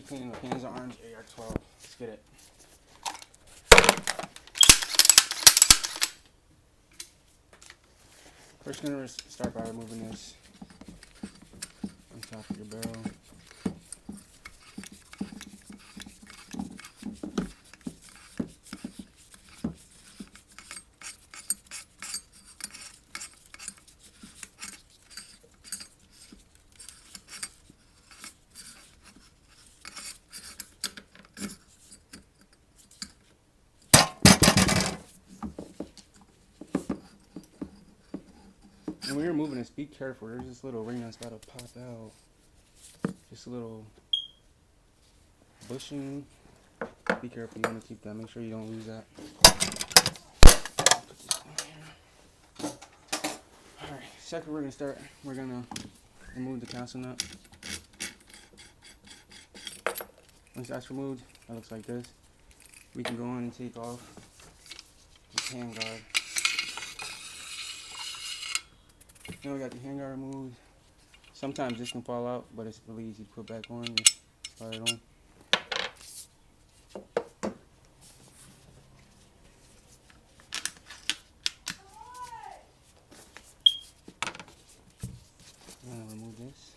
cleaning the Panzerarms AR12. Let's get it. First, you're going to start by removing this on top of your barrel. And when you're moving this, be careful. There's this little ring that's about to pop out. Just a little bushing. Be careful. You want to keep that. Make sure you don't lose that. Put this in here. Alright, second we're going to remove the castle nut. Once that's removed, that looks like this. We can go on and take off this handguard. Now we got the handguard removed. Sometimes this can fall out, but it's really easy to put back on and slide it on. I'm gonna remove this.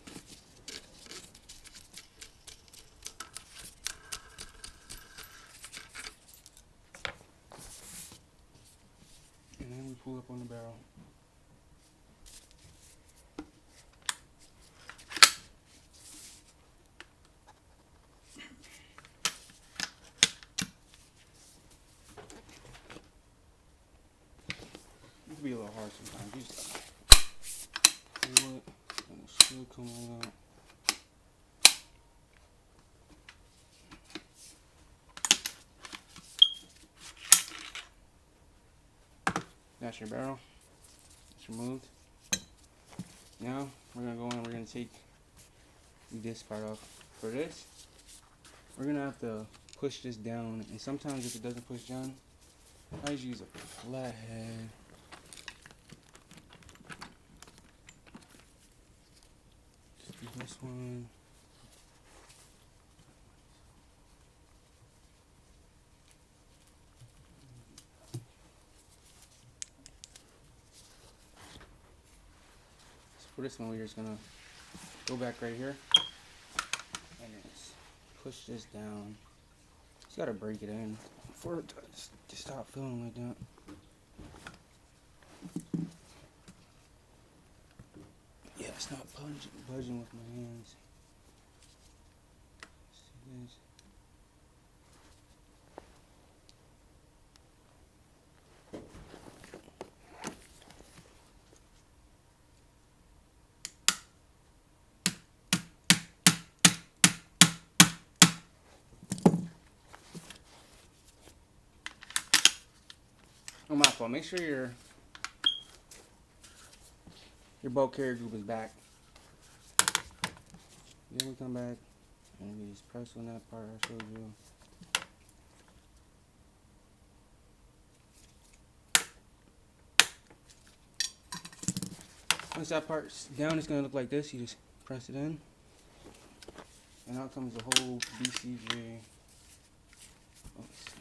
And then we pull up on the barrel. It can be a little hard sometimes. You just pull it, and it should come right out. That's your barrel. It's removed. Now we're gonna go in and we're gonna take this part off. For this, we're gonna have to push this down, and sometimes if it doesn't push down, I just use a flathead. Just do this one. For this one, we're just gonna go back right here and just push this down. Just gotta break it in for it to stop feeling like that. Yeah, it's not budging with my hands. See this? Oh, my fault. Make sure your bolt carrier group is back. Then we come back and we just press on that part I showed you. Once that part's down, it's gonna look like this. You just press it in, and out comes the whole BCG. Oh, snap.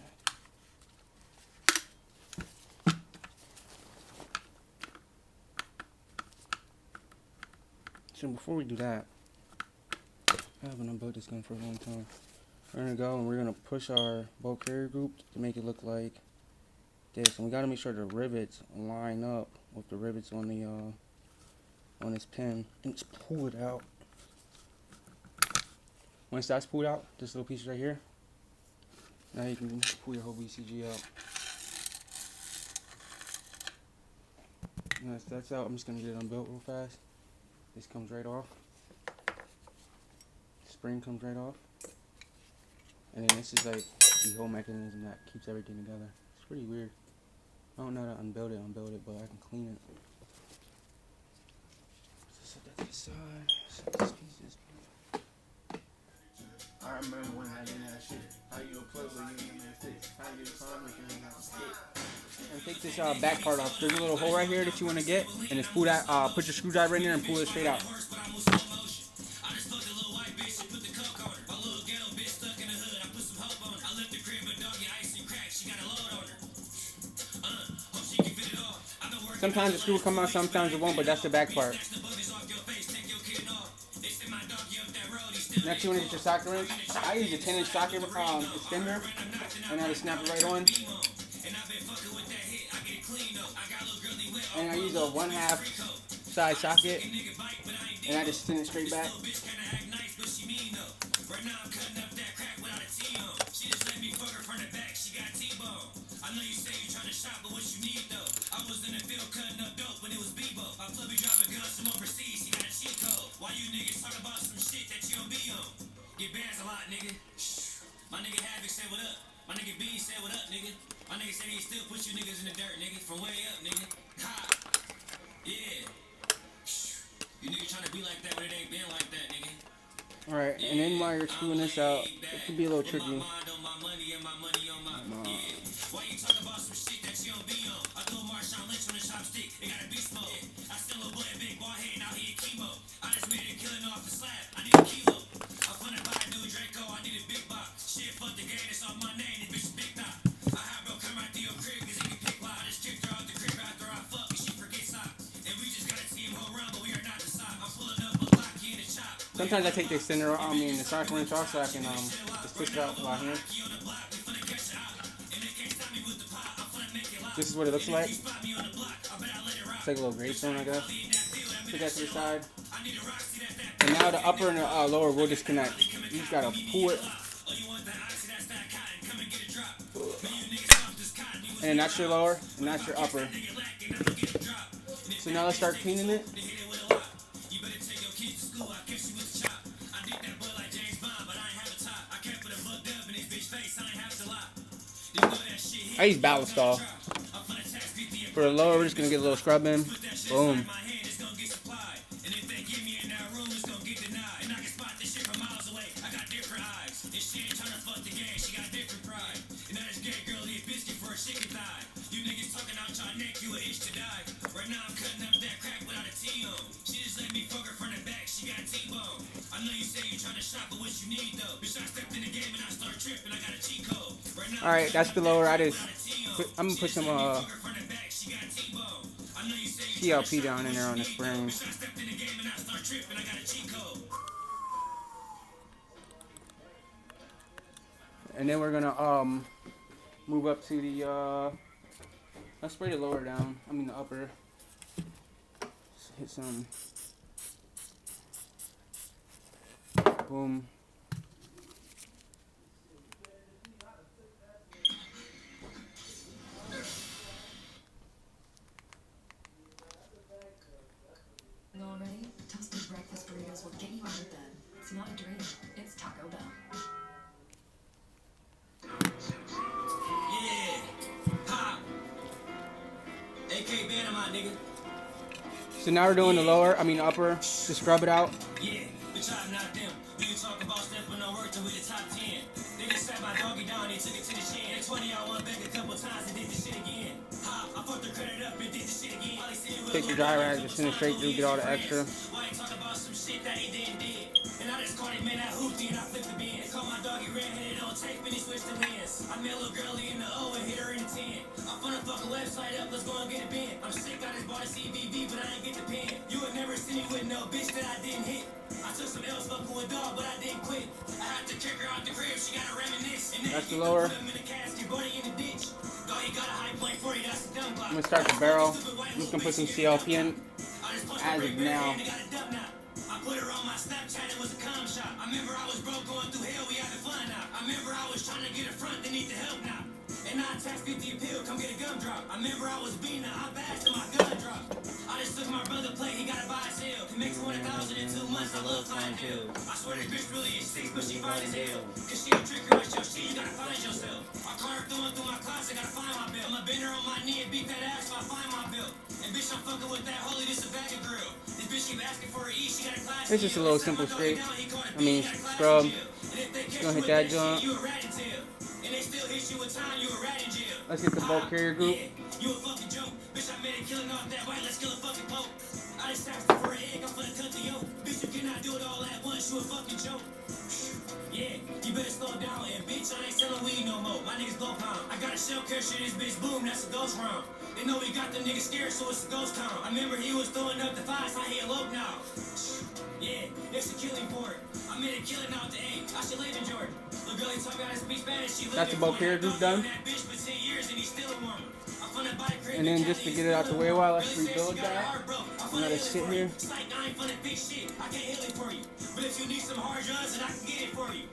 So before we do that, I haven't unbuilt this gun for a long time. We're gonna go and we're gonna push our bolt carrier group to make it look like this, and we gotta make sure the rivets line up with the rivets on the on this pin, and just pull it out. Once that's pulled out, this little piece right here, now you can pull your whole BCG out. Once that's out, I'm just gonna get it unbuilt real fast. This comes right off. Spring comes right off. And then this is like the whole mechanism that keeps everything together. It's pretty weird. I don't know how to unbuild it, but I can clean it. So set that to the side. Set this piece. I remember when I didn't have shit. How you play with you in that fix? How you find if you didn't have shit? And take this back part off. There's a little hole right here that you want to get, and just pull that. Put your screwdriver in there and pull it straight out. Sometimes the screw will come out, sometimes it won't, but that's the back part. Next, you want to get your socket wrench. I use a 10-inch socket extender, and I just snap it right on. And I use a 1/2 size socket, and I just send it straight back. My nigga Havoc said what up. My nigga B said what up, nigga. My nigga said he still push you niggas in the dirt, nigga. From way up, nigga. Ha. Yeah. You niggas trying to be like that, but it ain't been like that, nigga. Alright, and then while you're screwing this out, it can be a little tricky. Why you talk about some shit that you don't be on? I threw Marshawn Lynch on the chopstick. It got a beast smoke. I still a boy, a big ball head, now he a chemo. I just made a killing off the slab. I need a kilo. I'm finna buy a new Draco. I need a big box. Shit, fuck the game. It's off my name. This bitch is big top. I have bro come right to your crib cause he can pick loud. I just kicked her out the crib after I fuck and she forget socks. And we just got a team whole run, but we are not the sock. I'm pulling up a block, he in the chop. Sometimes I take the extender, the socket wrench off so I can just push it out while here. This is what it looks like. It's like a little gravestone, I guess. Put that to the side. And now the upper and the lower will disconnect. You just gotta pull it. And that's your lower, and that's your upper. So now let's start cleaning it. I use Ballistol. For the lower, we're just gonna get a little scrub in. Boom. Alright, that's the lower. I'm gonna put some CLP down in there on the spring. And then we're gonna move up to the let's spray the lower down. The upper. Just hit some. Boom. Already? Toasted breakfast burritos will get you out of bed. It's not a dream. It's Taco Bell. Yeah. Pop. AK band my nigga. So now we're doing the lower, the upper, to scrub it out. Yeah, bitch, I'm not them. Do you talk about stepping no work till we the top 10? They just sat my doggy down, they took it to the chin. At 20, I went back a couple times and did this shit again. Ha, I fucked the credit up and did this shit again. Take your dry rag, just send it straight through, get all the extra. Why you talk about some shit that he didn't did? And I just caught him in that hoopty and I flipped the bin. Call my doggy red-headed, don't take me, he switched the lens. I met a little girlie in the O and hit her in the 10. I'm finna fuck a website up, let's go and get a bin. I'm sick, I just bought a CVV, but I ain't get the pen. You would never see me with no bitch that I didn't hit. I took some L's fucking with dog, but I didn't quit. I had to kick her out the crib, she gotta reminisce. And then that's the lower. put him in the casket, buddy in the ditch. Dog, you got a high point for you, that's the dumb block. I'm gonna start the barrel. I'm just gonna put some CLP in as of now. I put her on my Snapchat, it was a com shop. I remember I was broke going through hell, we having fun now. I remember I was trying to get a front, they need the help now. And I taxed 50 a pill, come get a gum drop. I remember I was beating her, I bashed till my gun dropped. I just took my brother plate, he gotta buy his hell. Can make 20,000 in 2 months, I love clientele. I swear the bitch really is 6, but she fine as hell. Cause she a tricker with your shit, you gotta find yourself. I caught her through my closet, gotta find my belt. I'ma bend her on my knee and beat that ass till I find my belt. And bitch, I'm fucking with that holy, this a bag of grill. This bitch keep asking for her E, she got a class. It's just a little simple scrape. Scrub. Just gonna hit that joint. Let's get the bulk carrier group. You a fucking joke. Bitch, I made a killing off that white. Let's kill a fucking pope. I just taxed her for an egg. I'm finna cut the yoke. Bitch, you cannot do it all at once. You a fucking joke. Yeah, you better slow down. And bitch, I ain't selling weed no more. My niggas blow pound. I got a shell catcher, this bitch boom, that's a ghost round. They know we got them niggas scared, so it's a ghost town. I remember he was throwing up the fives, I hit low now. Yeah, it's a killing for it. I made a killing out the A. I should live in Jordan. Look, girl, he told me how to speak Spanish. She That's about here, dude, done. that bitch for 10 years and he's still a woman. And then just to get it out the way while let's rebuild that. Let it sit here. It's like I ain't finna fix shit. I can't heal it for you. But if you need some hard drugs, then I can get it for you.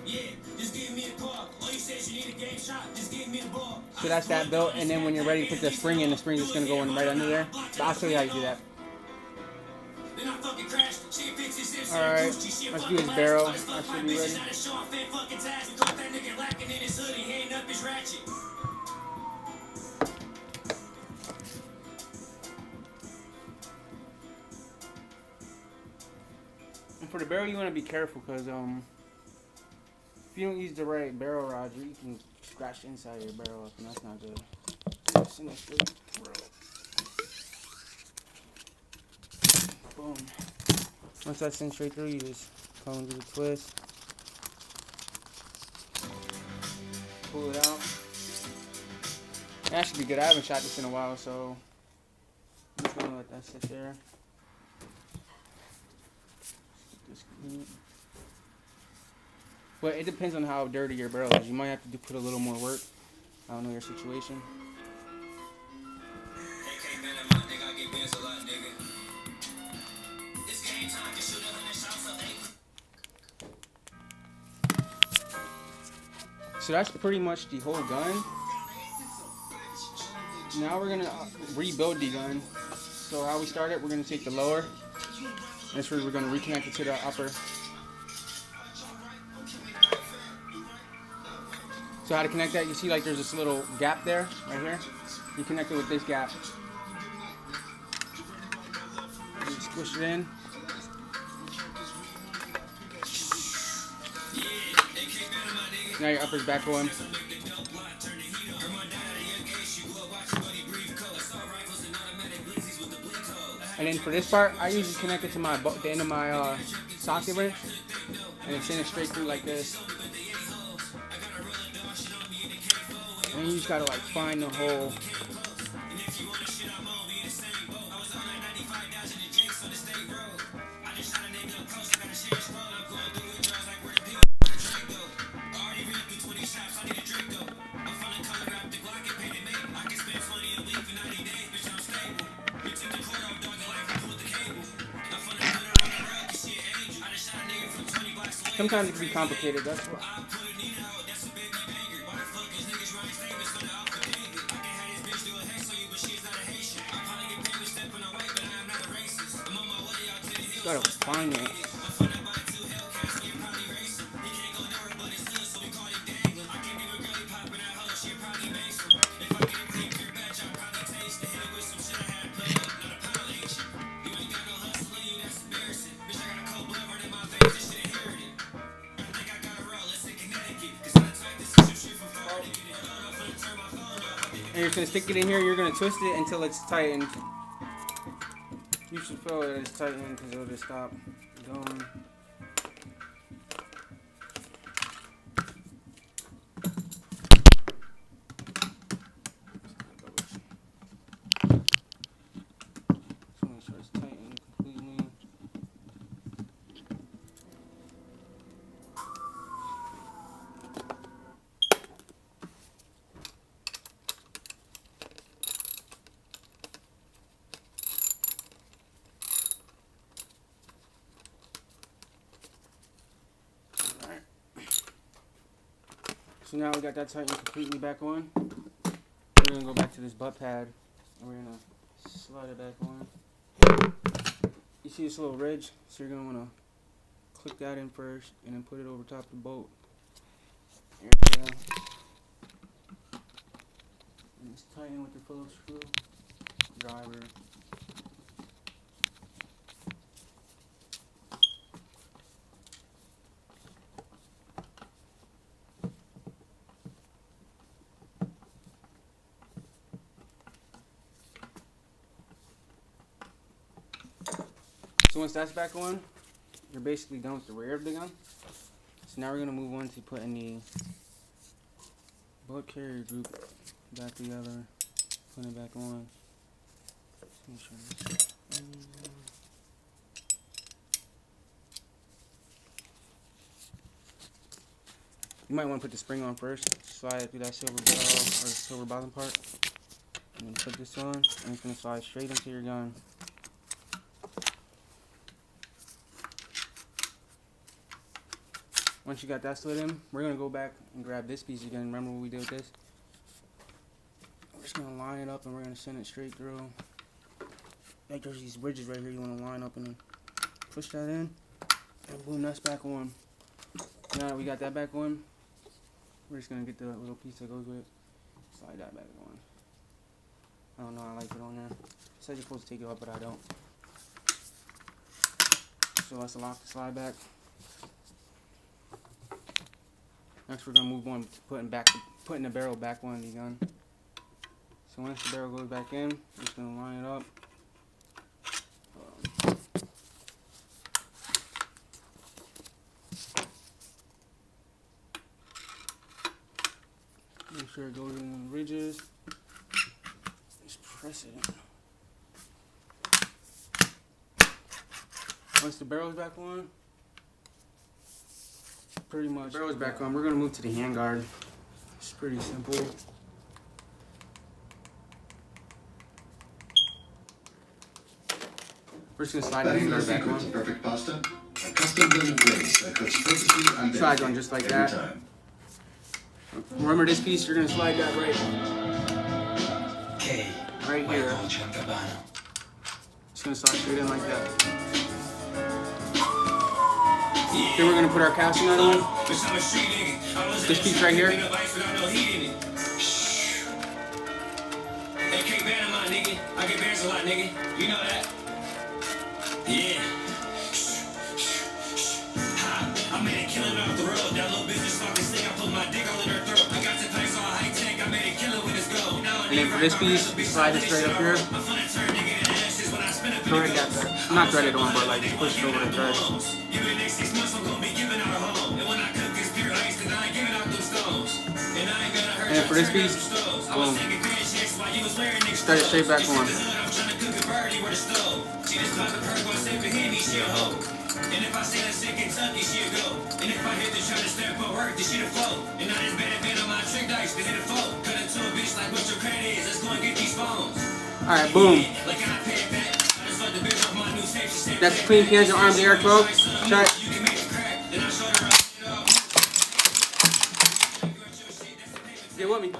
Yeah, just give me a call. All you said is you need a game shot, just give me the ball. So that's that built, and then when you're ready to put the spring in, the spring is just gonna go in right under there. So I'll show you how you do that. Alright, let's do his barrel. That should be ready. And for the barrel, you want to be careful because if you don't use the right barrel rod, you can scratch the inside of your barrel up, and that's not good. Just in a straight throw. Boom. Once that's sent straight through, you just come and do the twist. Pull it out. That should be good. I haven't shot this in a while, so I'm just gonna let that sit there. But it depends on how dirty your barrel is. You might have to put a little more work. I don't know your situation. So that's pretty much the whole gun. Now we're gonna rebuild the gun. So how we started, we're gonna take the lower. That's where we're gonna reconnect it to the upper. So how to connect that? You see, like there's this little gap there, right here. You connect it with this gap. You squish it in. Now your upper's back on. And then for this part, I usually connect it to the end of my socket wrench, and it's in it straight through like this. And you just gotta like find the hole. Sometimes it can be complicated, that's why. You gotta find it. And you're just gonna stick it in here, you're gonna twist it until it's tightened. You should feel that it's tightened because it'll just stop going. So make sure it's tightened completely. So now we got that tightened completely back on. We're gonna go back to this butt pad and we're gonna slide it back on. You see this little ridge? So you're gonna wanna click that in first and then put it over top of the bolt. There we go. And it's tightened with the Phillips screw. Driver. So once that's back on, you're basically done with the rear of the gun. So now we're going to move on to putting bolt carrier group back together, put it back on. Make sure you might want to put the spring on first, slide it through that silver barrel or silver bottom part, and then put this on, and it's going to slide straight into your gun. Once you got that slid in, we're going to go back and grab this piece again. Remember what we did with this? We're just going to line it up and we're going to send it straight through. Like there's these bridges right here you want to line up and then push that in, and boom, that's back on. Now that we got that back on, we're just going to get the little piece that goes with it, slide that back on. I don't know, I like it on there. It says you're supposed to take it off, but I don't. So let's lock the slide back. Next we're going to move on to putting the barrel back on the gun. So once the barrel goes back in, we're just going to line it up. Make sure it goes in the ridges. Just press it in. Once the barrel's back on, pretty much. Barrel's back on. We're gonna move to the handguard. It's pretty simple. We're just gonna slide the handguard back on. Perfect pasta. A custom blended glaze that cooks perfectly on slide on just like that. time. Remember this piece, you're gonna slide that right here. Just gonna slide straight in like that. Then we're gonna put our casting nut on. This piece right here. I get bands a lot, nigga. You know that? Yeah. I made a killing off the road. That little bitch just fucking sing. I put my dick all in her throat. I got to place all high tech. I made a killing with his gold. And then for this piece, slide it straight up here. Thread that back. Not thread it on, but like just push it over the thread. And then for this piece, boom. Thread it straight back on. And if I say that shit Kentucky, she'll go. And if I hit the try to step up work, then she'll float. And not as bad as on my trick dice to hit a float. Cut it to a bitch like what your credit is. Let's go and get these phones. Alright, boom. That's the clean Panzerarms AR12. Check. Get with me.